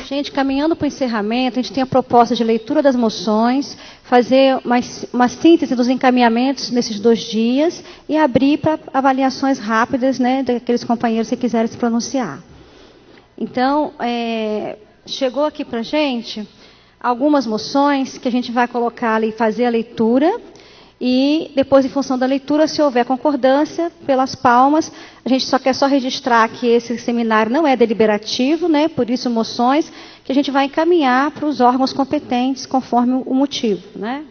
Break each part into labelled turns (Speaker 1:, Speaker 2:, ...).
Speaker 1: Gente, caminhando para o encerramento, a gente tem a proposta de leitura das moções, fazer uma síntese dos encaminhamentos nesses 2 dias e abrir para avaliações rápidas, né, daqueles companheiros que quiserem se pronunciar. Então, chegou aqui para a gente algumas moções que a gente vai colocar ali, fazer a leitura, e depois, em função da leitura, se houver concordância, pelas palmas, a gente quer registrar que esse seminário não é deliberativo, né? Por isso moções que a gente vai encaminhar para os órgãos competentes, conforme o motivo, né?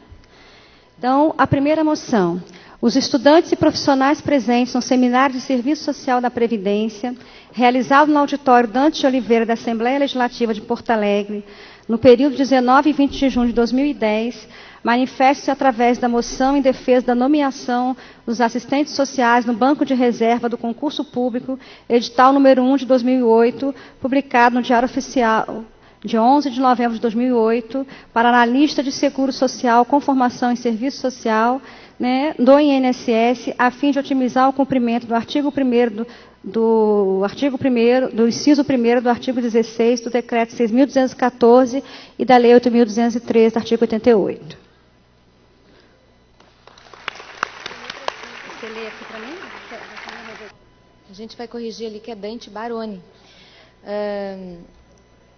Speaker 1: Então, a primeira moção. Os estudantes e profissionais presentes no Seminário de Serviço Social da Previdência, realizado no auditório Dante de Oliveira da Assembleia Legislativa de Porto Alegre, no período 19 e 20 de junho de 2010, manifeste-se através da moção em defesa da nomeação dos assistentes sociais no Banco de Reserva do Concurso Público, edital número 1 de 2008, publicado no Diário Oficial de 11 de novembro de 2008, para analista de seguro social com formação em serviço social, né, do INSS, a fim de otimizar o cumprimento do artigo 1º do inciso 1º do artigo 16 do Decreto 6.214 e da Lei 8.203, do artigo 88. Você lê aqui para mim?
Speaker 2: A gente vai corrigir ali que é Dante Baroni.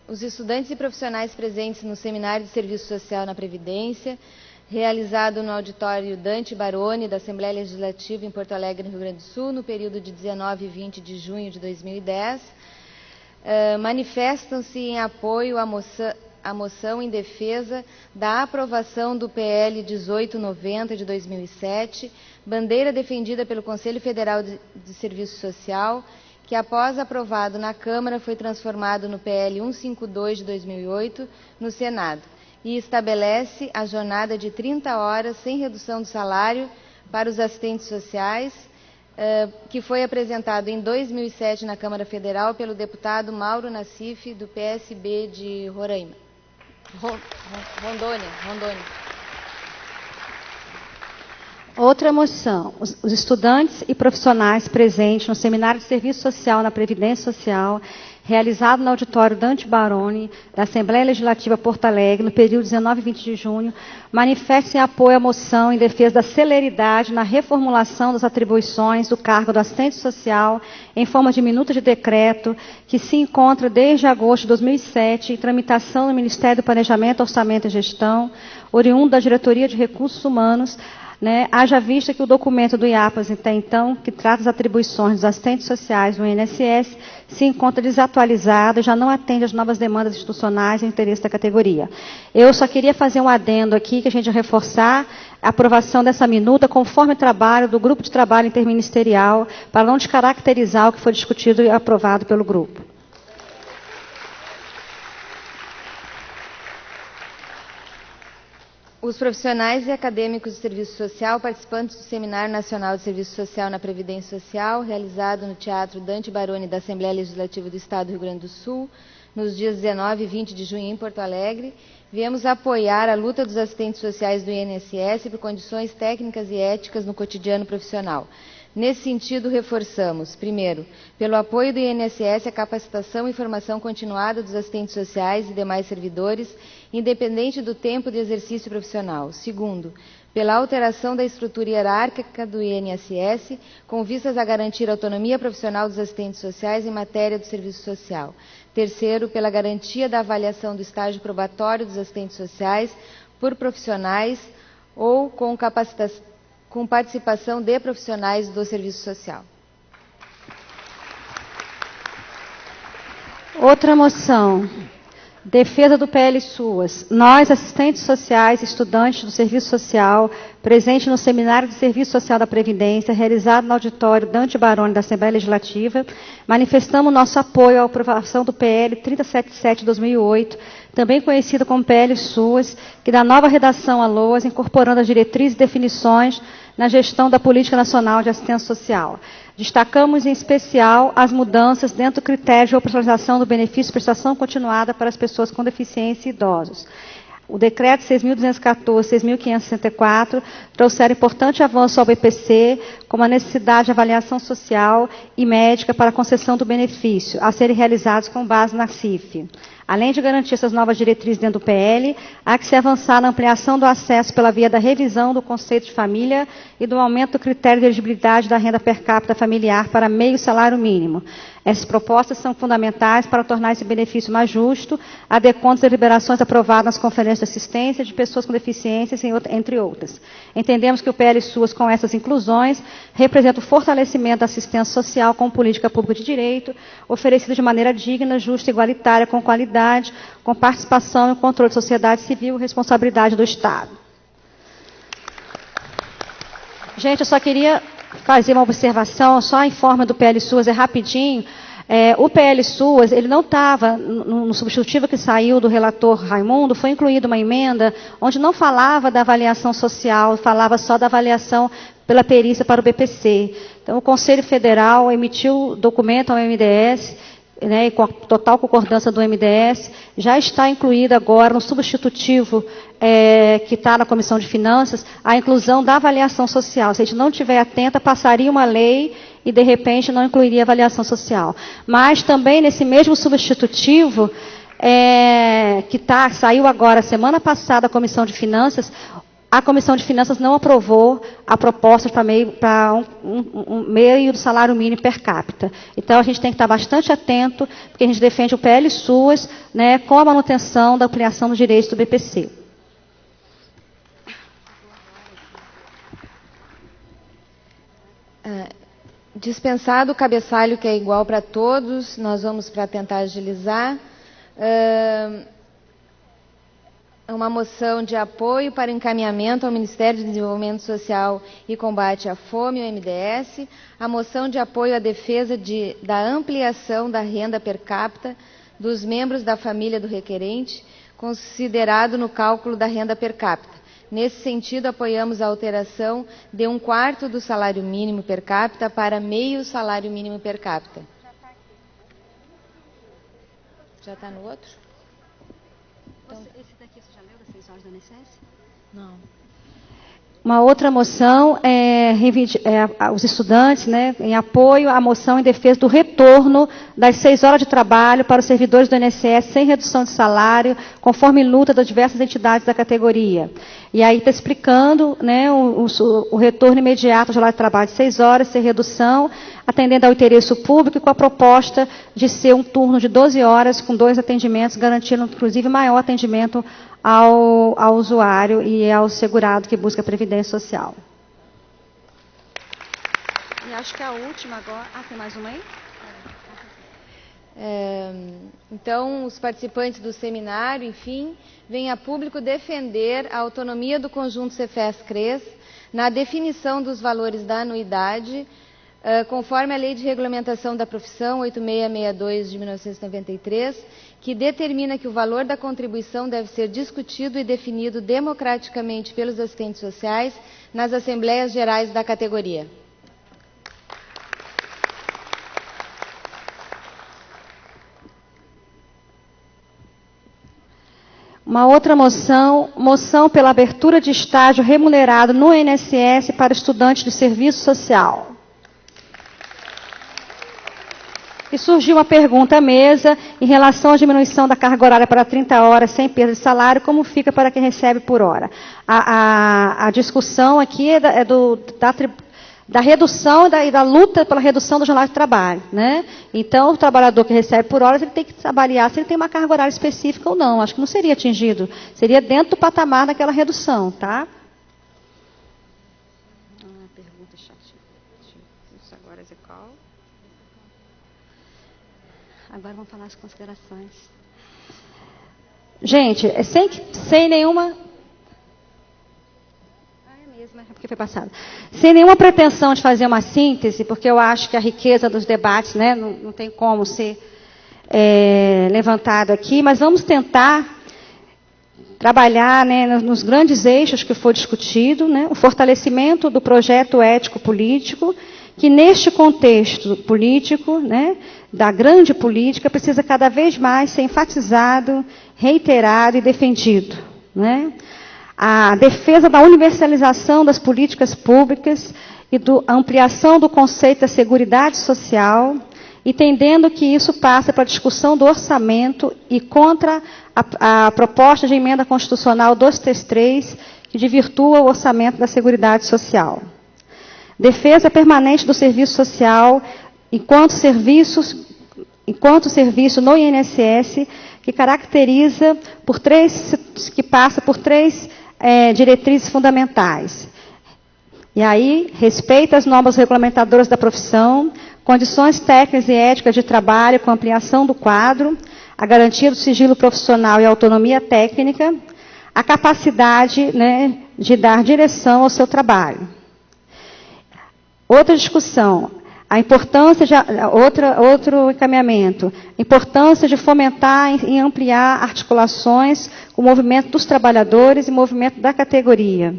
Speaker 2: Os estudantes e profissionais presentes no Seminário de Serviço Social na Previdência, realizado no auditório Dante Baroni, da Assembleia Legislativa em Porto Alegre, no Rio Grande do Sul, no período de 19 e 20 de junho de 2010, manifestam-se em apoio à moção em defesa da aprovação do PL 1890 de 2007, bandeira defendida pelo Conselho Federal de Serviço Social, que após aprovado na Câmara foi transformado no PL 152 de 2008 no Senado, e estabelece a jornada de 30 horas sem redução do salário para os assistentes sociais, que foi apresentado em 2007 na Câmara Federal pelo deputado Mauro Nassif, do PSB de Roraima. Rondônia.
Speaker 1: Outra moção. Os estudantes e profissionais presentes no Seminário de Serviço Social na Previdência Social, realizado no auditório Dante Baroni, da Assembleia Legislativa Porto Alegre, no período 19 e 20 de junho, manifestem apoio à moção em defesa da celeridade na reformulação das atribuições do cargo do assistente social em forma de minuta de decreto, que se encontra desde agosto de 2007 em tramitação no Ministério do Planejamento, Orçamento e Gestão, oriundo da Diretoria de Recursos Humanos, né, haja vista que o documento do IAPAS, até então, que trata as atribuições dos assistentes sociais do INSS, se encontra desatualizado e já não atende às novas demandas institucionais e interesse da categoria. Eu só queria fazer um adendo aqui, que a gente vai reforçar a aprovação dessa minuta conforme o trabalho do Grupo de Trabalho Interministerial, para não descaracterizar o que foi discutido e aprovado pelo grupo.
Speaker 2: Os profissionais e acadêmicos de serviço social participantes do Seminário Nacional de Serviço Social na Previdência Social, realizado no Teatro Dante Baroni da Assembleia Legislativa do Estado do Rio Grande do Sul, nos dias 19 e 20 de junho em Porto Alegre, viemos apoiar a luta dos assistentes sociais do INSS por condições técnicas e éticas no cotidiano profissional. Nesse sentido, reforçamos, primeiro, pelo apoio do INSS à capacitação e formação continuada dos assistentes sociais e demais servidores, independente do tempo de exercício profissional. Segundo, pela alteração da estrutura hierárquica do INSS, com vistas a garantir a autonomia profissional dos assistentes sociais em matéria do serviço social. Terceiro, pela garantia da avaliação do estágio probatório dos assistentes sociais por profissionais ou com participação de profissionais do serviço social.
Speaker 1: Outra moção. Defesa do PL SUAS. Nós, assistentes sociais, estudantes do Serviço Social, presentes no Seminário de Serviço Social da Previdência, realizado no auditório Dante Baroni da Assembleia Legislativa, manifestamos nosso apoio à aprovação do PL 377 de 2008, também conhecido como PL SUAS, que dá nova redação à LOAS, incorporando as diretrizes e definições na gestão da Política Nacional de Assistência Social. Destacamos, em especial, as mudanças dentro do critério de operacionalização do benefício de prestação continuada para as pessoas com deficiência e idosos. O decreto 6.214 e 6.564 trouxeram importante avanço ao BPC, como a necessidade de avaliação social e médica para a concessão do benefício, a serem realizados com base na CIF. Além de garantir essas novas diretrizes dentro do PL, há que se avançar na ampliação do acesso pela via da revisão do conceito de família e do aumento do critério de elegibilidade da renda per capita familiar para meio salário mínimo. Essas propostas são fundamentais para tornar esse benefício mais justo, adequando as deliberações aprovadas nas conferências de assistência de pessoas com deficiências, entre outras. Entendemos que o PL SUAS, com essas inclusões, representa o fortalecimento da assistência social como política pública de direito, oferecida de maneira digna, justa e igualitária, com qualidade, com participação e controle da sociedade civil e responsabilidade do Estado. Gente, eu só queria fazer uma observação, só em forma do PL SUAS, rapidinho. O PL SUAS, ele não estava, no substitutivo que saiu do relator Raimundo, foi incluída uma emenda onde não falava da avaliação social, falava só da avaliação pela perícia para o BPC. Então, o Conselho Federal emitiu documento ao MDS, né, e com a total concordância do MDS, já está incluída agora no substitutivo que está na Comissão de Finanças, a inclusão da avaliação social. Se a gente não estiver atenta, passaria uma lei e, de repente, não incluiria avaliação social. Mas também nesse mesmo substitutivo, saiu agora, semana passada, a Comissão de Finanças, a Comissão de Finanças não aprovou a proposta para meio do salário mínimo per capita. Então, a gente tem que estar bastante atento, porque a gente defende o PL SUAS, né, com a manutenção da ampliação dos direitos do BPC.
Speaker 2: Dispensado o cabeçalho, que é igual para todos, nós vamos para tentar agilizar. Uma moção de apoio para encaminhamento ao Ministério do Desenvolvimento Social e Combate à Fome, o MDS, a moção de apoio à defesa da ampliação da renda per capita dos membros da família do requerente, considerado no cálculo da renda per capita. Nesse sentido, apoiamos a alteração de 1/4 do salário mínimo per capita para meio salário mínimo per capita. Já está no outro?
Speaker 1: Então, esse daqui você já leu, das 6 horas do INSS?
Speaker 2: Não.
Speaker 1: Uma outra moção os estudantes, né, em apoio à moção em defesa do retorno das 6 horas de trabalho para os servidores do INSS sem redução de salário, conforme luta das diversas entidades da categoria. E aí está explicando, né, o retorno imediato ao salário de trabalho de 6 horas, sem redução, atendendo ao interesse público e com a proposta de ser um turno de 12 horas com 2 atendimentos, garantindo, inclusive, maior atendimento ao usuário e ao segurado que busca a Previdência Social. E acho que a última agora... tem mais uma aí?
Speaker 2: Então, os participantes do seminário, enfim, vêm a público defender a autonomia do conjunto Cefes-CRES na definição dos valores da anuidade, conforme a Lei de Regulamentação da Profissão 8662 de 1993, que determina que o valor da contribuição deve ser discutido e definido democraticamente pelos assistentes sociais nas Assembleias Gerais da categoria.
Speaker 1: Uma outra moção pela abertura de estágio remunerado no INSS para estudantes de serviço social. E surgiu uma pergunta à mesa em relação à diminuição da carga horária para 30 horas sem perda de salário, como fica para quem recebe por hora. A discussão aqui é da redução e da luta pela redução do jornal de trabalho, né? Então, o trabalhador que recebe por horas, ele tem que avaliar se ele tem uma carga horária específica ou não. Acho que não seria atingido. Seria dentro do patamar daquela redução, tá?
Speaker 3: Pergunta chatinha. Isso agora é qual?
Speaker 1: Agora vamos falar as considerações. Gente, sem nenhuma... porque foi passado. Sem nenhuma pretensão de fazer uma síntese, porque eu acho que a riqueza dos debates, né, não tem como ser levantado aqui, mas vamos tentar trabalhar, né, nos grandes eixos que foi discutido, né, o fortalecimento do projeto ético-político, que neste contexto político, né, da grande política, precisa cada vez mais ser enfatizado, reiterado e defendido, né? A defesa da universalização das políticas públicas e da ampliação do conceito da seguridade social entendendo que isso passa para a discussão do orçamento e contra a proposta de emenda constitucional 233, que desvirtua o orçamento da Seguridade Social. Defesa permanente do serviço social enquanto serviço no INSS, que caracteriza que passa por três diretrizes fundamentais. E aí, respeita as normas regulamentadoras da profissão, condições técnicas e éticas de trabalho com ampliação do quadro, a garantia do sigilo profissional e autonomia técnica, a capacidade, né, de dar direção ao seu trabalho. Outra discussão, a importância de outro encaminhamento, a importância de fomentar e ampliar articulações com o movimento dos trabalhadores e movimento da categoria.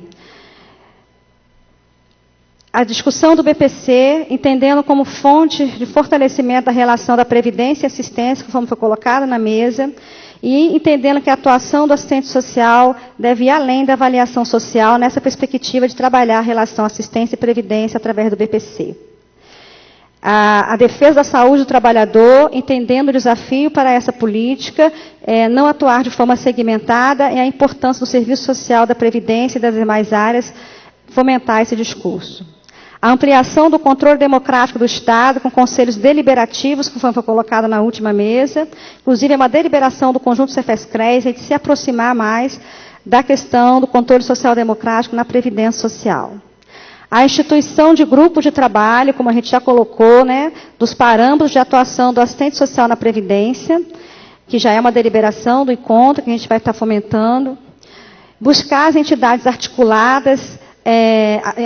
Speaker 1: A discussão do BPC, entendendo como fonte de fortalecimento da relação da previdência e assistência, conforme foi colocada na mesa, e entendendo que a atuação do assistente social deve ir além da avaliação social nessa perspectiva de trabalhar a relação assistência e previdência através do BPC. A defesa da saúde do trabalhador, entendendo o desafio para essa política, não atuar de forma segmentada e a importância do serviço social, da previdência e das demais áreas, fomentar esse discurso. A ampliação do controle democrático do Estado com conselhos deliberativos, que foi colocado na última mesa, inclusive é uma deliberação do conjunto Cefes-CRES, de se aproximar mais da questão do controle social democrático na Previdência Social. A instituição de grupos de trabalho, como a gente já colocou, né, dos parâmetros de atuação do assistente social na Previdência, que já é uma deliberação do encontro que a gente vai estar fomentando. Buscar as entidades articuladas,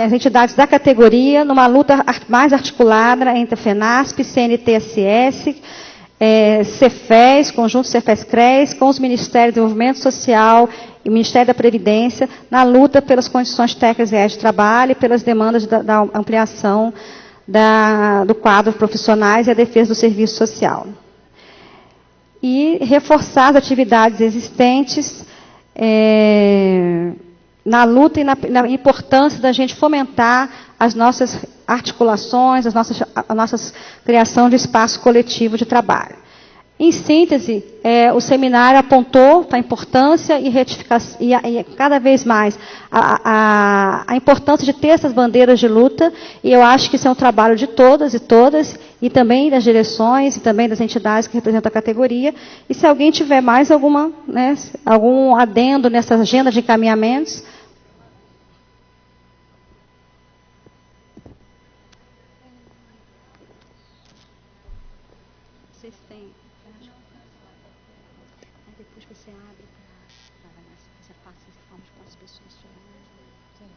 Speaker 1: as entidades da categoria, numa luta mais articulada entre a FENASP, CNTSS, Cefes, Conjunto Cefes-CRES, com os Ministérios do Desenvolvimento Social e Ministério da Previdência, na luta pelas condições técnicas e éticas de trabalho e pelas demandas da ampliação do quadro de profissionais e a defesa do serviço social. E reforçar as atividades existentes, na luta e na importância da gente fomentar as nossas articulações, a nossa criação de espaço coletivo de trabalho. Em síntese, o seminário apontou para a importância e cada vez mais a importância de ter essas bandeiras de luta, e eu acho que isso é um trabalho de todas, e também das direções, e também das entidades que representam a categoria. E se alguém tiver mais algum adendo nessa agenda de encaminhamentos. Vocês têm. Depois você abre para você passa as formas para as pessoas tirarem.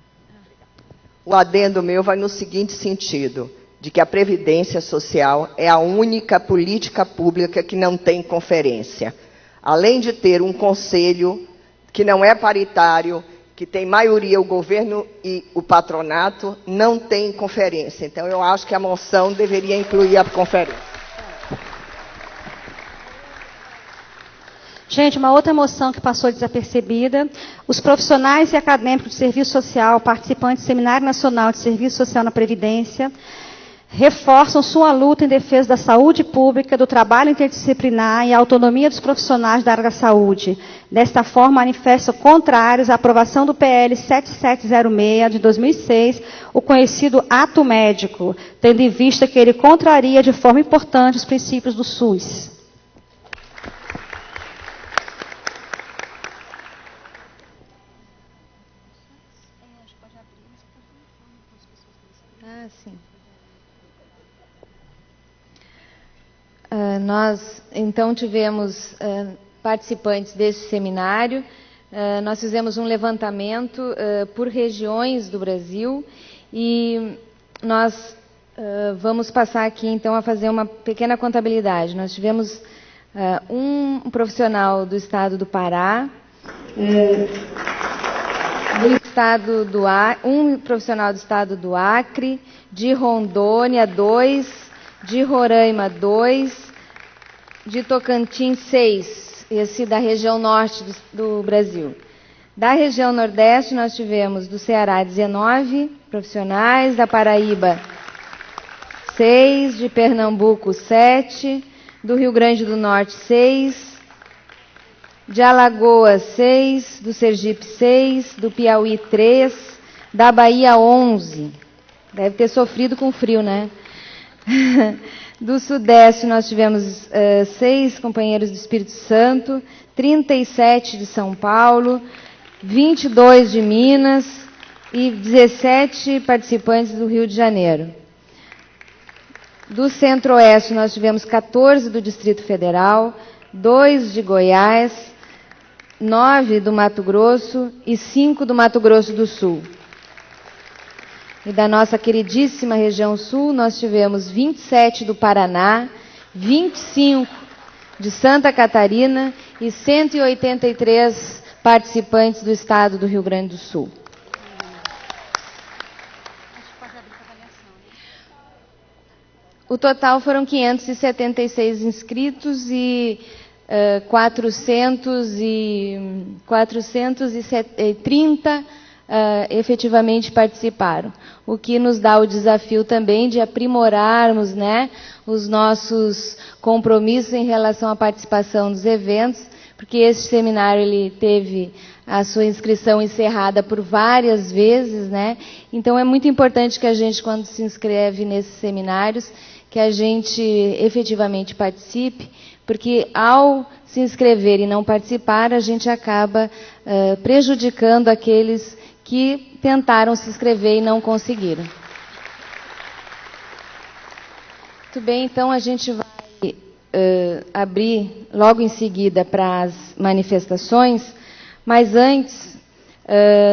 Speaker 4: O adendo meu vai no seguinte sentido, de que a Previdência Social é a única política pública que não tem conferência. Além de ter um conselho que não é paritário, que tem maioria o governo e o patronato, não tem conferência. Então, eu acho que a moção deveria incluir a conferência.
Speaker 1: Gente, uma outra moção que passou desapercebida. Os profissionais e acadêmicos de serviço social, participantes do Seminário Nacional de Serviço Social na Previdência, reforçam sua luta em defesa da saúde pública, do trabalho interdisciplinar e a autonomia dos profissionais da área da saúde. Desta forma, manifestam contrários à aprovação do PL 7706 de 2006, o conhecido Ato Médico, tendo em vista que ele contraria de forma importante os princípios do SUS.
Speaker 2: Sim. Nós, então, tivemos participantes desse seminário. Nós fizemos um levantamento por regiões do Brasil e nós vamos passar aqui, então, a fazer uma pequena contabilidade. Nós tivemos um profissional do estado do Pará, um profissional do estado do Acre, de Rondônia, 2, de Roraima, 2, de Tocantins, 6, esse da região norte do Brasil. Da região nordeste, nós tivemos do Ceará 19 profissionais, da Paraíba 6, de Pernambuco 7, do Rio Grande do Norte 6, de Alagoas 6, do Sergipe 6, do Piauí 3, da Bahia 11. Deve ter sofrido com frio, né? Do Sudeste nós tivemos 6 companheiros do Espírito Santo, 37 de São Paulo, 22 de Minas e 17 participantes do Rio de Janeiro. Do Centro-Oeste nós tivemos 14 do Distrito Federal, 2 de Goiás, 9 do Mato Grosso e 5 do Mato Grosso do Sul. E da nossa queridíssima região sul, nós tivemos 27 do Paraná, 25 de Santa Catarina e 183 participantes do estado do Rio Grande do Sul. O total foram 576 inscritos e 430 efetivamente participaram, o que nos dá o desafio também de aprimorarmos, né, os nossos compromissos em relação à participação dos eventos, porque esse seminário ele teve a sua inscrição encerrada por várias vezes, né? Então é muito importante que a gente, quando se inscreve nesses seminários, que a gente efetivamente participe, porque ao se inscrever e não participar, a gente acaba prejudicando aqueles que tentaram se inscrever e não conseguiram. Muito bem, então a gente vai abrir logo em seguida para as manifestações, mas antes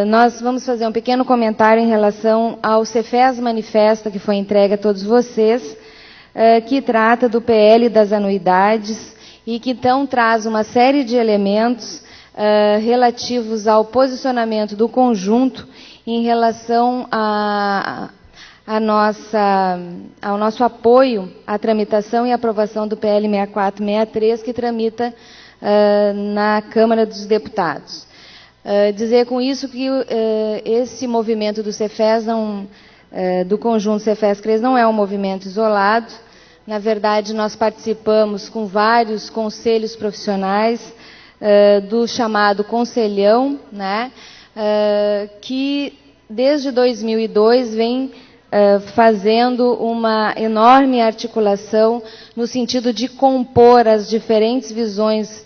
Speaker 2: nós vamos fazer um pequeno comentário em relação ao Cefes Manifesta, que foi entregue a todos vocês, que trata do PL das anuidades e que então traz uma série de elementos relativos ao posicionamento do conjunto em relação ao nosso apoio à tramitação e aprovação do PL 6463, que tramita na Câmara dos Deputados. Dizer com isso que esse movimento do Cefes, do conjunto Cefes CRES, não é um movimento isolado. Na verdade, nós participamos com vários conselhos profissionais do chamado Conselhão, né, que desde 2002 vem fazendo uma enorme articulação no sentido de compor as diferentes visões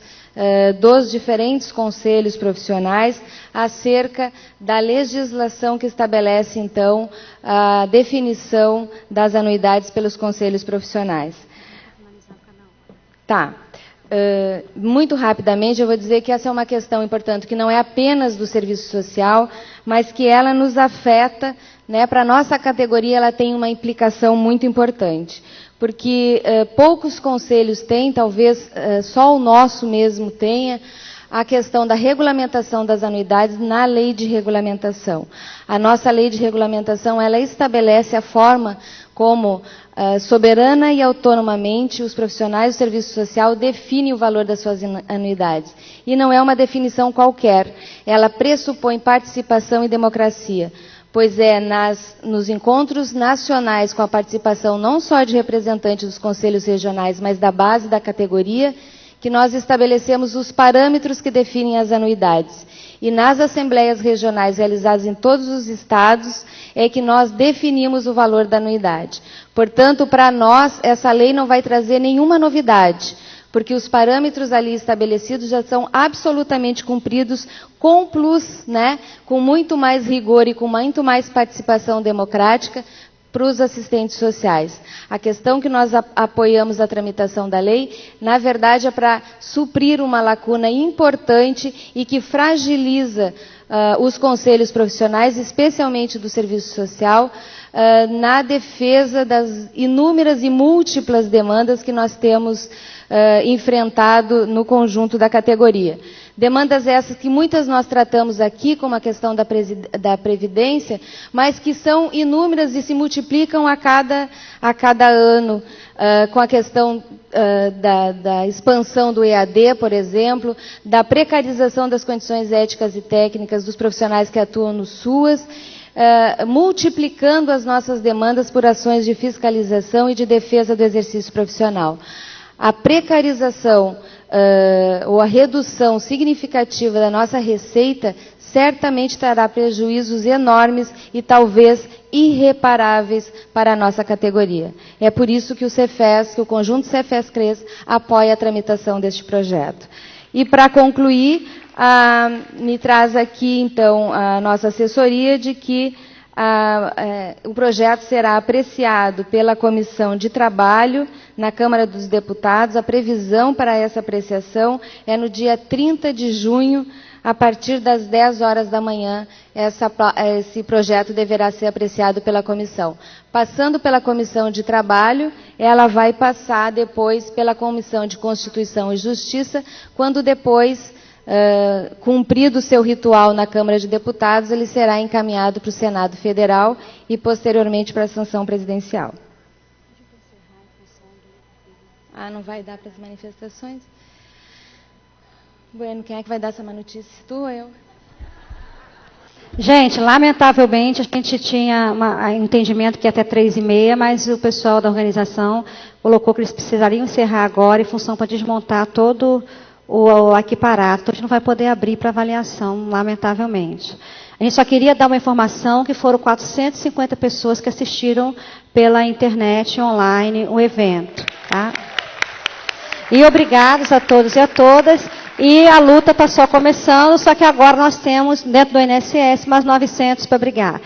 Speaker 2: dos diferentes conselhos profissionais acerca da legislação que estabelece, então, a definição das anuidades pelos conselhos profissionais. Tá. Muito rapidamente, eu vou dizer que essa é uma questão importante, que não é apenas do serviço social, mas que ela nos afeta, né, para a nossa categoria, ela tem uma implicação muito importante. Porque poucos conselhos têm, talvez só o nosso mesmo tenha, a questão da regulamentação das anuidades na lei de regulamentação. A nossa lei de regulamentação, ela estabelece a forma como, soberana e autonomamente, os profissionais do serviço social definem o valor das suas anuidades. E não é uma definição qualquer, ela pressupõe participação e democracia, pois é nos encontros nacionais com a participação não só de representantes dos conselhos regionais, mas da base da categoria, que nós estabelecemos os parâmetros que definem as anuidades. E nas assembleias regionais realizadas em todos os estados, é que nós definimos o valor da anuidade. Portanto, para nós, essa lei não vai trazer nenhuma novidade, porque os parâmetros ali estabelecidos já são absolutamente cumpridos com plus, né, com muito mais rigor e com muito mais participação democrática para os assistentes sociais. A questão que nós apoiamos a tramitação da lei, na verdade, é para suprir uma lacuna importante e que fragiliza os conselhos profissionais, especialmente do serviço social, na defesa das inúmeras e múltiplas demandas que nós temos enfrentado no conjunto da categoria. Demandas essas que muitas nós tratamos aqui, como a questão da Previdência, mas que são inúmeras e se multiplicam a cada ano, com a questão da expansão do EAD, por exemplo, da precarização das condições éticas e técnicas dos profissionais que atuam no SUAS, multiplicando as nossas demandas por ações de fiscalização e de defesa do exercício profissional. A precarização ou a redução significativa da nossa receita certamente trará prejuízos enormes e talvez irreparáveis para a nossa categoria. É por isso que o conjunto Cefes-Cres apoia a tramitação deste projeto. E para concluir, me traz aqui, então, a nossa assessoria de que o projeto será apreciado pela Comissão de Trabalho na Câmara dos Deputados. A previsão para essa apreciação é no dia 30 de junho, a partir das 10 horas da manhã, esse projeto deverá ser apreciado pela comissão. Passando pela Comissão de Trabalho, ela vai passar depois pela Comissão de Constituição e Justiça, quando depois, cumprido o seu ritual na Câmara de Deputados, ele será encaminhado para o Senado Federal e, posteriormente, para a sanção presidencial. Não vai dar para as manifestações? Bueno, quem é que vai dar essa má notícia? Tu ou eu?
Speaker 1: Gente, lamentavelmente, a gente tinha um entendimento que ia até 3h30, mas o pessoal da organização colocou que eles precisariam encerrar agora em função para desmontar todo o equiparato. Então, a gente não vai poder abrir para avaliação, lamentavelmente. A gente só queria dar uma informação que foram 450 pessoas que assistiram pela internet online o evento. Tá? E obrigados a todos e a todas. E a luta está só começando, só que agora nós temos, dentro do INSS, mais 900 para brigar.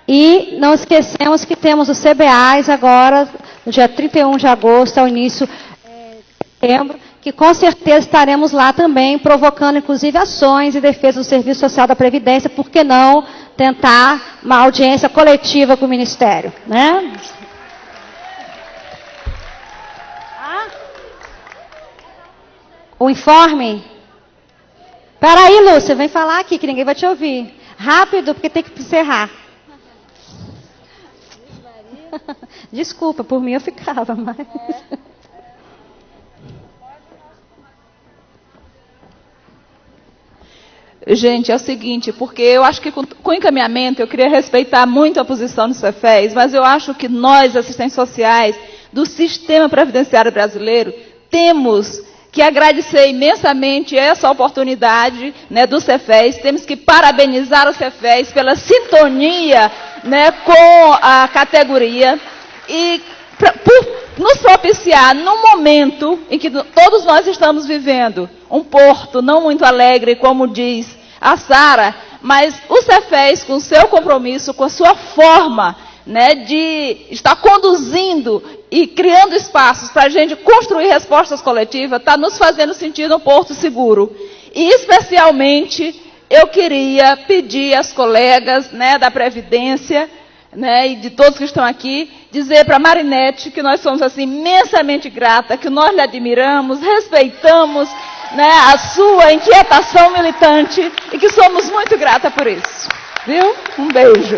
Speaker 1: E não esquecemos que temos os CBAs agora, no dia 31 de agosto, ao início de setembro, que com certeza estaremos lá também, provocando inclusive ações em defesa do Serviço Social da Previdência, por que não tentar uma audiência coletiva com o Ministério, né? O informe? Espera aí, Lúcia, vem falar aqui, que ninguém vai te ouvir. Rápido, porque tem que encerrar. Desculpa, por mim eu ficava, mas...
Speaker 5: Gente, é o seguinte, porque eu acho que com encaminhamento eu queria respeitar muito a posição do Cefes, mas eu acho que nós, assistentes sociais, do sistema previdenciário brasileiro, temos que agradecer imensamente essa oportunidade, né, do Cefes. Temos que parabenizar o Cefes pela sintonia, né, com a categoria e por nos propiciar, num momento em que todos nós estamos vivendo um porto não muito alegre, como diz a Sara, mas o Cefes, com o seu compromisso, com a sua forma, né, de estar conduzindo e criando espaços para a gente construir respostas coletivas, está nos fazendo sentir um porto seguro. E, especialmente, eu queria pedir às colegas, né, da Previdência, né, e de todos que estão aqui, dizer para a Marinete que nós somos assim, imensamente grata, que nós lhe admiramos, respeitamos, né, a sua inquietação militante e que somos muito grata por isso. Viu? Um beijo.